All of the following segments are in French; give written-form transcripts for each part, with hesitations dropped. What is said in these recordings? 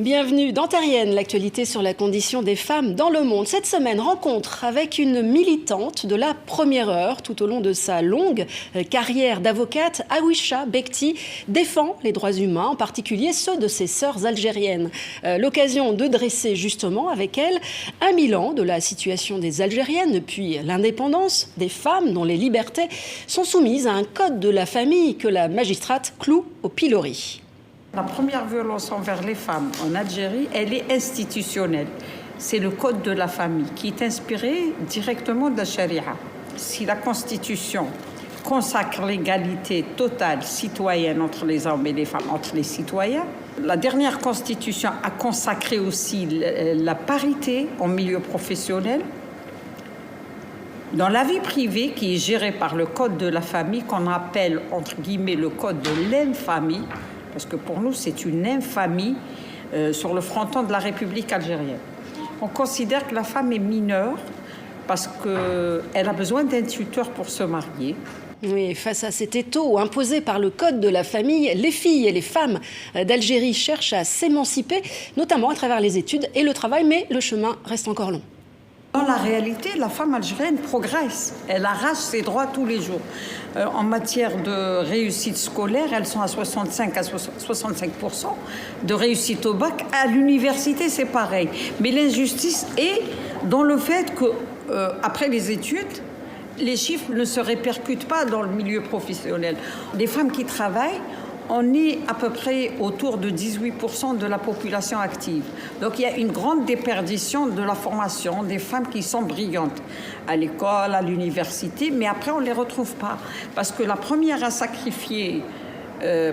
Bienvenue dans Terrienne, l'actualité sur la condition des femmes dans le monde. Cette semaine, rencontre avec une militante de la première heure. Tout au long de sa longue carrière d'avocate, Aouisha Bekti défend les droits humains, en particulier ceux de ses sœurs algériennes. L'occasion de dresser justement avec elle un bilan de la situation des Algériennes depuis l'indépendance, des femmes dont les libertés sont soumises à un code de la famille que la magistrate cloue au pilori. La première violence envers les femmes en Algérie, elle est institutionnelle. C'est le code de la famille qui est inspiré directement de la charia. Si la Constitution consacre l'égalité totale citoyenne entre les hommes et les femmes, entre les citoyens, la dernière Constitution a consacré aussi la parité en milieu professionnel. Dans la vie privée, qui est gérée par le code de la famille, qu'on appelle entre guillemets le code de l'infamie, parce que pour nous, c'est une infamie sur le fronton de la République algérienne. On considère que la femme est mineure parce qu'elle a besoin d'un tuteur pour se marier. Oui, face à cet étau imposé par le code de la famille, les filles et les femmes d'Algérie cherchent à s'émanciper, notamment à travers les études et le travail, mais le chemin reste encore long. Dans la réalité, la femme algérienne progresse. Elle arrache ses droits tous les jours. En matière de réussite scolaire, elles sont à 65 à 65% de réussite au bac. À l'université, c'est pareil. Mais l'injustice est dans le fait que, après les études, les chiffres ne se répercutent pas dans le milieu professionnel. Les femmes qui travaillent, on est à peu près autour de 18% de la population active. Donc il y a une grande déperdition de la formation des femmes qui sont brillantes à l'école, à l'université, mais après on ne les retrouve pas. Parce que la première à sacrifier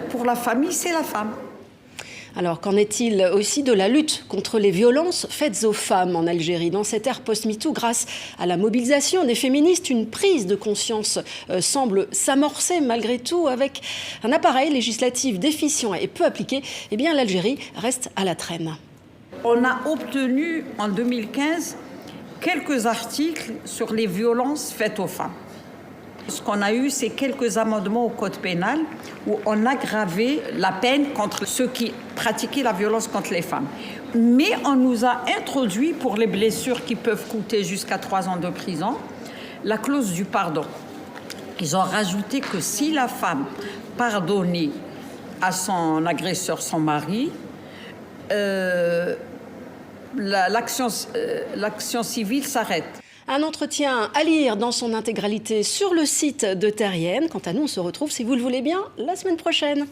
pour la famille, c'est la femme. Alors, qu'en est-il aussi de la lutte contre les violences faites aux femmes en Algérie? Dans cette ère post-MeToo, grâce à la mobilisation des féministes, une prise de conscience semble s'amorcer malgré tout. Avec un appareil législatif déficient et peu appliqué, eh bien l'Algérie reste à la traîne. On a obtenu en 2015 quelques articles sur les violences faites aux femmes. Ce qu'on a eu, c'est quelques amendements au code pénal où on a aggravé la peine contre ceux qui pratiquaient la violence contre les femmes. Mais on nous a introduit, pour les blessures qui peuvent coûter jusqu'à 3 ans de prison, la clause du pardon. Ils ont rajouté que si la femme pardonnait à son agresseur, son mari, l'action civile s'arrête. Un entretien à lire dans son intégralité sur le site de Terrienne. Quant à nous, on se retrouve, si vous le voulez bien, la semaine prochaine.